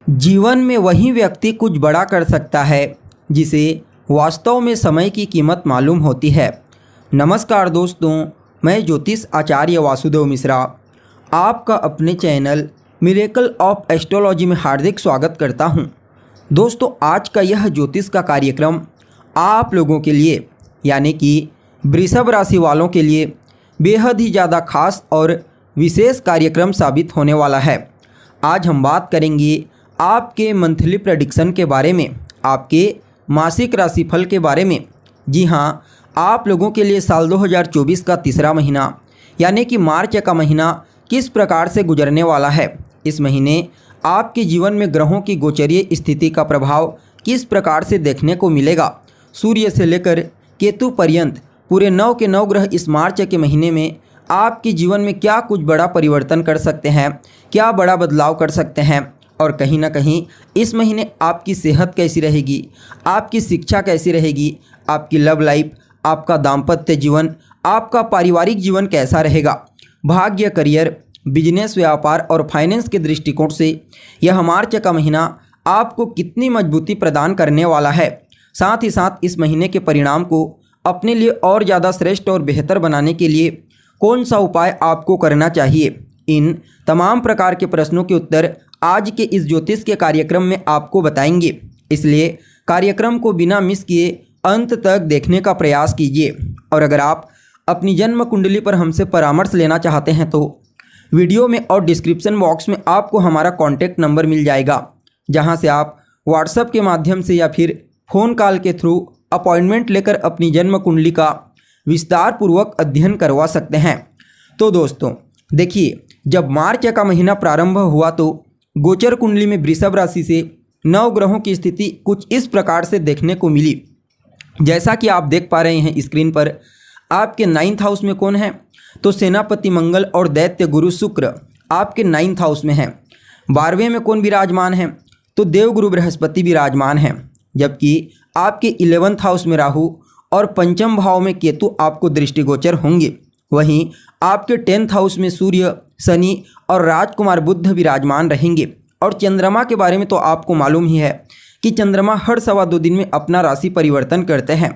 जीवन में वही व्यक्ति कुछ बड़ा कर सकता है जिसे वास्तव में समय की कीमत मालूम होती है। नमस्कार दोस्तों, मैं ज्योतिष आचार्य वासुदेव मिश्रा आपका अपने चैनल मिरेकल ऑफ एस्ट्रोलॉजी में हार्दिक स्वागत करता हूं। दोस्तों, आज का यह ज्योतिष का कार्यक्रम आप लोगों के लिए यानी कि वृषभ राशि वालों के लिए बेहद ही ज़्यादा खास और विशेष कार्यक्रम साबित होने वाला है। आज हम बात करेंगे आपके मंथली प्रेडिक्शन के बारे में, आपके मासिक राशिफल के बारे में। जी हाँ, आप लोगों के लिए साल 2024 का तीसरा महीना यानी कि मार्च का महीना किस प्रकार से गुजरने वाला है। इस महीने आपके जीवन में ग्रहों की गोचरीय स्थिति का प्रभाव किस प्रकार से देखने को मिलेगा। सूर्य से लेकर केतु पर्यंत पूरे 9 के 9 ग्रह इस मार्च के महीने में आपके जीवन में क्या कुछ बड़ा परिवर्तन कर सकते हैं, क्या बड़ा बदलाव कर सकते हैं, और कहीं ना कहीं इस महीने आपकी सेहत कैसी रहेगी, आपकी शिक्षा कैसी रहेगी, आपकी लव लाइफ, आपका दाम्पत्य जीवन, आपका पारिवारिक जीवन कैसा रहेगा, भाग्य, करियर, बिजनेस, व्यापार और फाइनेंस के दृष्टिकोण से यह मार्च का महीना आपको कितनी मजबूती प्रदान करने वाला है। साथ ही साथ इस महीने के परिणाम को अपने लिए और ज़्यादा श्रेष्ठ और बेहतर बनाने के लिए कौन सा उपाय आपको करना चाहिए, इन तमाम प्रकार के प्रश्नों के उत्तर आज के इस ज्योतिष के कार्यक्रम में आपको बताएंगे। इसलिए कार्यक्रम को बिना मिस किए अंत तक देखने का प्रयास कीजिए। और अगर आप अपनी जन्म कुंडली पर हमसे परामर्श लेना चाहते हैं तो वीडियो में और डिस्क्रिप्शन बॉक्स में आपको हमारा कॉन्टैक्ट नंबर मिल जाएगा, जहां से आप व्हाट्सएप के माध्यम से या फिर फ़ोन कॉल के थ्रू अपॉइंटमेंट लेकर अपनी जन्म कुंडली का विस्तार पूर्वक अध्ययन करवा सकते हैं। तो दोस्तों देखिए, जब मार्च का महीना प्रारंभ हुआ तो गोचर कुंडली में वृषभ राशि से 9 ग्रहों की स्थिति कुछ इस प्रकार से देखने को मिली। जैसा कि आप देख पा रहे हैं स्क्रीन पर, आपके 9th हाउस में कौन है तो सेनापति मंगल और दैत्य गुरु शुक्र आपके 9th हाउस में हैं। 12वें में कौन विराजमान है तो देवगुरु बृहस्पति विराजमान हैं, जबकि आपके 11th हाउस में राहु और पंचम भाव में केतु आपको दृष्टिगोचर होंगे। वहीं आपके 10th हाउस में सूर्य, शनि और राजकुमार बुध विराजमान रहेंगे। और चंद्रमा के बारे में तो आपको मालूम ही है कि चंद्रमा हर 2.25 दिन में अपना राशि परिवर्तन करते हैं।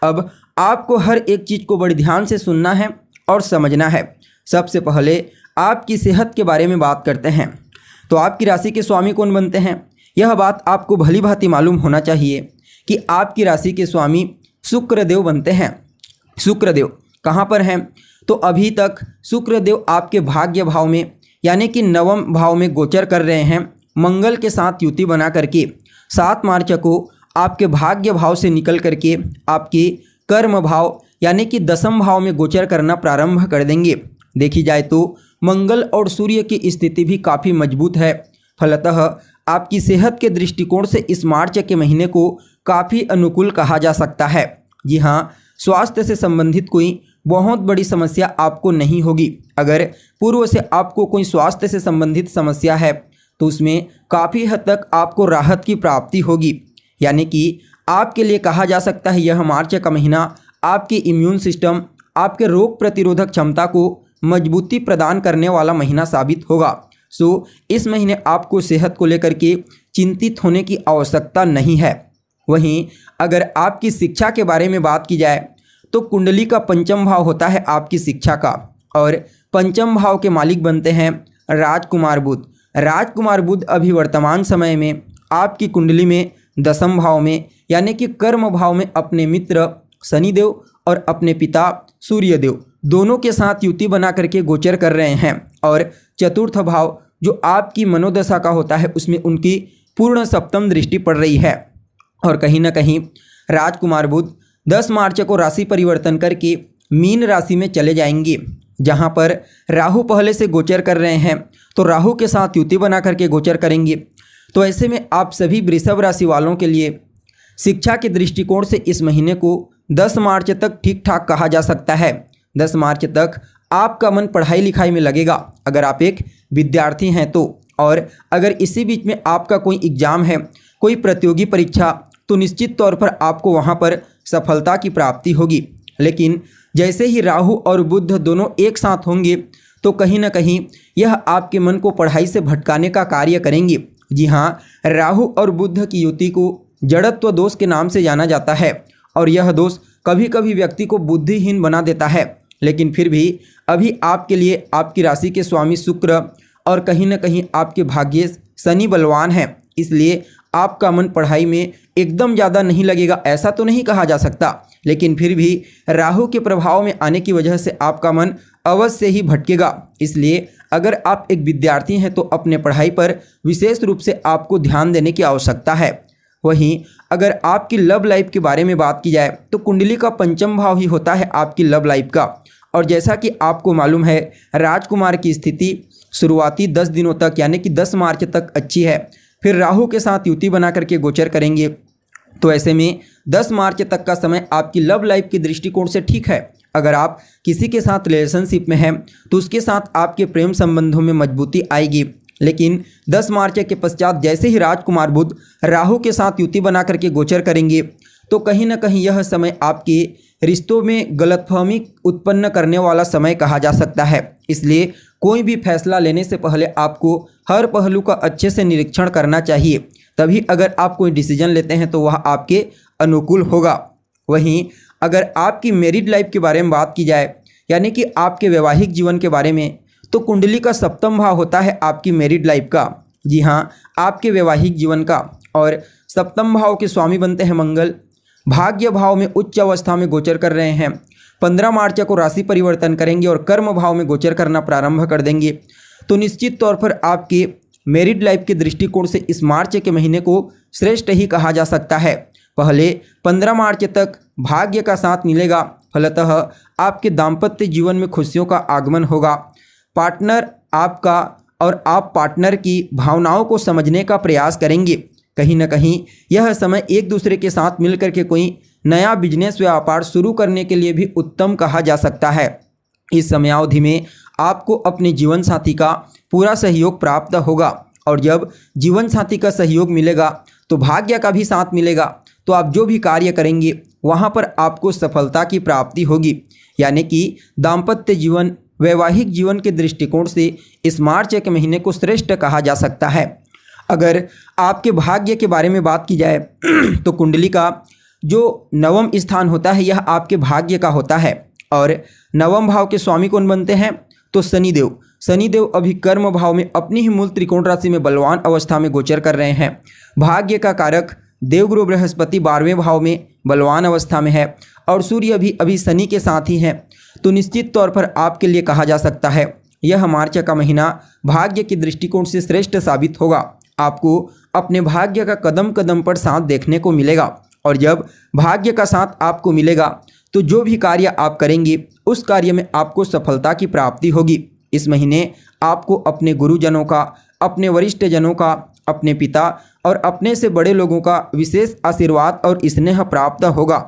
अब आपको हर एक चीज़ को बड़े ध्यान से सुनना है और समझना है। सबसे पहले आपकी सेहत के बारे में बात करते हैं। तो आपकी राशि के स्वामी कौन बनते हैं, यह बात आपको भली भांति मालूम होना चाहिए कि आपकी राशि के स्वामी शुक्रदेव बनते हैं। शुक्रदेव कहाँ पर हैं तो अभी तक शुक्रदेव आपके भाग्य भाव में यानी कि 9वें भाव में गोचर कर रहे हैं। मंगल के साथ युति बना करके 7 मार्च को आपके भाग्य भाव से निकल करके आपके कर्म भाव यानी कि 10वें भाव में गोचर करना प्रारंभ कर देंगे। देखी जाए तो मंगल और सूर्य की स्थिति भी काफ़ी मजबूत है। फलतः आपकी सेहत के दृष्टिकोण से इस मार्च के महीने को काफ़ी अनुकूल कहा जा सकता है। जी हाँ, स्वास्थ्य से संबंधित कोई बहुत बड़ी समस्या आपको नहीं होगी। अगर पूर्व से आपको कोई स्वास्थ्य से संबंधित समस्या है तो उसमें काफ़ी हद तक आपको राहत की प्राप्ति होगी। यानी कि आपके लिए कहा जा सकता है यह मार्च का महीना आपके इम्यून सिस्टम, आपके रोग प्रतिरोधक क्षमता को मजबूती प्रदान करने वाला महीना साबित होगा। सो इस महीने आपको सेहत को लेकर के चिंतित होने की आवश्यकता नहीं है। वहीं अगर आपकी शिक्षा के बारे में बात की जाए तो कुंडली का पंचम भाव होता है आपकी शिक्षा का, और पंचम भाव के मालिक बनते हैं राजकुमार बुध। राजकुमार बुध अभी वर्तमान समय में आपकी कुंडली में 10वें भाव में यानी कि कर्म भाव में अपने मित्र शनिदेव और अपने पिता सूर्यदेव दोनों के साथ युति बना करके गोचर कर रहे हैं। और चतुर्थ भाव जो आपकी मनोदशा का होता है उसमें उनकी पूर्ण सप्तम दृष्टि पड़ रही है। और कहीं ना कहीं राजकुमार बुध 10 मार्च को राशि परिवर्तन करके मीन राशि में चले जाएंगे, जहां पर राहु पहले से गोचर कर रहे हैं तो राहु के साथ युति बना करके गोचर करेंगे। तो ऐसे में आप सभी वृषभ राशि वालों के लिए शिक्षा के दृष्टिकोण से इस महीने को 10 मार्च तक ठीक ठाक कहा जा सकता है। 10 मार्च तक आपका मन पढ़ाई लिखाई में लगेगा अगर आप एक विद्यार्थी हैं तो। और अगर इसी बीच में आपका कोई एग्ज़ाम है, कोई प्रतियोगी परीक्षा, तो निश्चित तौर पर आपको वहाँ पर सफलता की प्राप्ति होगी। लेकिन जैसे ही राहु और बुध दोनों एक साथ होंगे तो कहीं ना कहीं यह आपके मन को पढ़ाई से भटकाने का कार्य करेंगे जी हाँ, राहु और बुध की युति को जड़त्व दोष के नाम से जाना जाता है और यह दोष कभी कभी व्यक्ति को बुद्धिहीन बना देता है। लेकिन फिर भी अभी आपके लिए आपकी राशि के स्वामी शुक्र और कहीं ना कहीं आपके भाग्य शनि बलवान हैं, इसलिए आपका मन पढ़ाई में एकदम ज़्यादा नहीं लगेगा ऐसा तो नहीं कहा जा सकता, लेकिन फिर भी राहु के प्रभाव में आने की वजह से आपका मन अवश्य ही भटकेगा। इसलिए अगर आप एक विद्यार्थी हैं तो अपने पढ़ाई पर विशेष रूप से आपको ध्यान देने की आवश्यकता है। वहीं अगर आपकी लव लाइफ के बारे में बात की जाए तो कुंडली का पंचम भाव ही होता है आपकी लव लाइफ का, और जैसा कि आपको मालूम है राजकुमार की स्थिति शुरुआती 10 दिनों तक यानी कि 10 मार्च तक अच्छी है, फिर राहु के साथ युति बना करके गोचर करेंगे। तो ऐसे में 10 मार्च तक का समय आपकी लव लाइफ के दृष्टिकोण से ठीक है। अगर आप किसी के साथ रिलेशनशिप में हैं तो उसके साथ आपके प्रेम संबंधों में मजबूती आएगी, लेकिन 10 मार्च के पश्चात जैसे ही राजकुमार बुध राहु के साथ युति बना करके गोचर करेंगे तो कहीं ना कहीं यह समय आपके रिश्तों में गलतफहमी उत्पन्न करने वाला समय कहा जा सकता है। इसलिए कोई भी फैसला लेने से पहले आपको हर पहलू का अच्छे से निरीक्षण करना चाहिए, तभी अगर आप कोई डिसीजन लेते हैं तो वह आपके अनुकूल होगा। वहीं अगर आपकी मैरिड लाइफ के बारे में बात की जाए यानी कि आपके वैवाहिक जीवन के बारे में, तो कुंडली का सप्तम भाव होता है आपकी मैरिड लाइफ का, जी हाँ आपके वैवाहिक जीवन का, और सप्तम भाव के स्वामी बनते हैं मंगल। भाग्य भाव में उच्च अवस्था में गोचर कर रहे हैं। 15 मार्च को राशि परिवर्तन करेंगे और कर्म भाव में गोचर करना प्रारंभ कर देंगे। तो निश्चित तौर पर आपके मैरिड लाइफ के दृष्टिकोण से इस मार्च के महीने को श्रेष्ठ ही कहा जा सकता है। पहले 15 मार्च तक भाग्य का साथ मिलेगा, फलतः आपके दाम्पत्य जीवन में खुशियों का आगमन होगा। पार्टनर आपका और आप पार्टनर की भावनाओं को समझने का प्रयास करेंगे। कहीं ना कहीं यह समय एक दूसरे के साथ मिलकर के कोई नया बिजनेस व्यापार शुरू करने के लिए भी उत्तम कहा जा सकता है। इस समयावधि में आपको अपने जीवन साथी का पूरा सहयोग प्राप्त होगा, और जब जीवन साथी का सहयोग मिलेगा तो भाग्य का भी साथ मिलेगा, तो आप जो भी कार्य करेंगे वहाँ पर आपको सफलता की प्राप्ति होगी। यानी कि दाम्पत्य जीवन वैवाहिक जीवन के दृष्टिकोण से इस मार्च के महीने को श्रेष्ठ कहा जा सकता है। अगर आपके भाग्य के बारे में बात की जाए तो कुंडली का जो नवम स्थान होता है यह आपके भाग्य का होता है, और नवम भाव के स्वामी कौन बनते हैं तो शनिदेव। शनिदेव अभी कर्म भाव में अपनी ही मूल त्रिकोण राशि में बलवान अवस्था में गोचर कर रहे हैं। भाग्य का कारक देवगुरु बृहस्पति 12वें भाव में बलवान अवस्था में है, और सूर्य भी अभी शनि के साथ ही हैं। तो निश्चित तौर पर आपके लिए कहा जा सकता है यह मार्च का महीना भाग्य के दृष्टिकोण से श्रेष्ठ साबित होगा। आपको अपने भाग्य का कदम कदम पर साथ देखने को मिलेगा, और जब भाग्य का साथ आपको मिलेगा तो जो भी कार्य आप करेंगे उस कार्य में आपको सफलता की प्राप्ति होगी। इस महीने आपको अपने गुरुजनों का, अपने वरिष्ठ जनों का, अपने पिता और अपने से बड़े लोगों का विशेष आशीर्वाद और स्नेह प्राप्त होगा।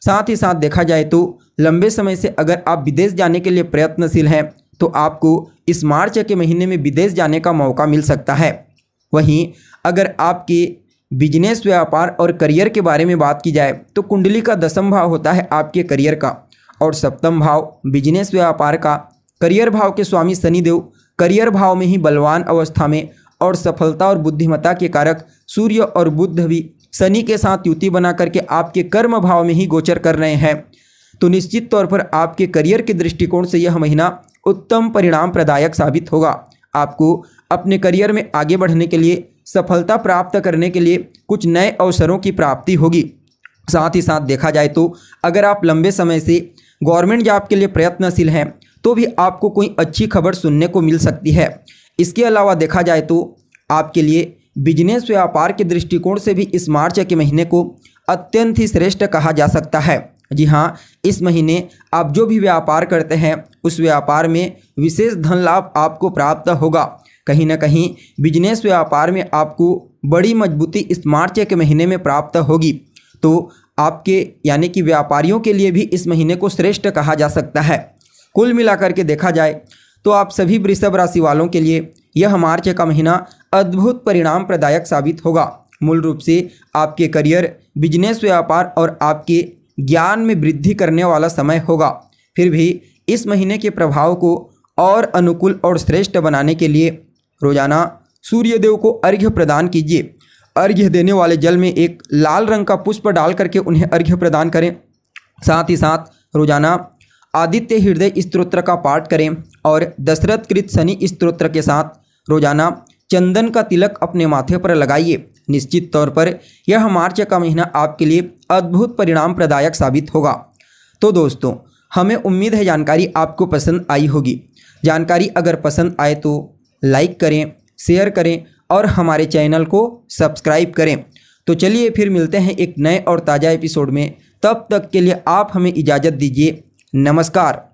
साथ ही साथ देखा जाए तो लंबे समय से अगर आप विदेश जाने के लिए प्रयत्नशील हैं तो आपको इस मार्च के महीने में विदेश जाने का मौका मिल सकता है। वहीं अगर आपके बिजनेस व्यापार और करियर के बारे में बात की जाए तो कुंडली का 10वां भाव होता है आपके करियर का, और 7वां भाव बिजनेस व्यापार का। करियर भाव के स्वामी शनिदेव करियर भाव में ही बलवान अवस्था में, और सफलता और बुद्धिमत्ता के कारक सूर्य और बुध भी शनि के साथ युति बना करके आपके कर्म भाव में ही गोचर कर रहे हैं। तो निश्चित तौर पर आपके करियर के दृष्टिकोण से यह महीना उत्तम परिणाम प्रदायक साबित होगा। आपको अपने करियर में आगे बढ़ने के लिए, सफलता प्राप्त करने के लिए कुछ नए अवसरों की प्राप्ति होगी। साथ ही साथ देखा जाए तो अगर आप लंबे समय से गवर्नमेंट जॉब के लिए प्रयत्नशील हैं तो भी आपको कोई अच्छी खबर सुनने को मिल सकती है। इसके अलावा देखा जाए तो आपके लिए बिजनेस व्यापार के दृष्टिकोण से भी इस मार्च के महीने को अत्यंत ही श्रेष्ठ कहा जा सकता है। जी हाँ, इस महीने आप जो भी व्यापार करते हैं उस व्यापार में विशेष धन लाभ आपको प्राप्त होगा। कहीं ना कहीं बिजनेस व्यापार में आपको बड़ी मजबूती इस मार्च के महीने में प्राप्त होगी। तो आपके यानी कि व्यापारियों के लिए भी इस महीने को श्रेष्ठ कहा जा सकता है। कुल मिलाकर के देखा जाए तो आप सभी वृषभ राशि वालों के लिए यह मार्च का महीना अद्भुत परिणाम प्रदायक साबित होगा। मूल रूप से आपके करियर, बिजनेस व्यापार और आपके ज्ञान में वृद्धि करने वाला समय होगा। फिर भी इस महीने के प्रभाव को और अनुकूल और श्रेष्ठ बनाने के लिए रोजाना सूर्यदेव को अर्घ्य प्रदान कीजिए। अर्घ्य देने वाले जल में एक लाल रंग का पुष्प डाल करके उन्हें अर्घ्य प्रदान करें। साथ ही साथ रोजाना आदित्य हृदय स्तोत्र का पाठ करें और दशरथ कृत शनि स्तोत्र के साथ रोजाना चंदन का तिलक अपने माथे पर लगाइए। निश्चित तौर पर यह मार्च का महीना आपके लिए अद्भुत परिणाम प्रदायक साबित होगा। तो दोस्तों, हमें उम्मीद है जानकारी आपको पसंद आई होगी। जानकारी अगर पसंद आए तो लाइक करें, शेयर करें और हमारे चैनल को सब्सक्राइब करें। तो चलिए फिर मिलते हैं एक नए और ताज़ा एपिसोड में। तब तक के लिए आप हमें इजाज़त दीजिए। नमस्कार।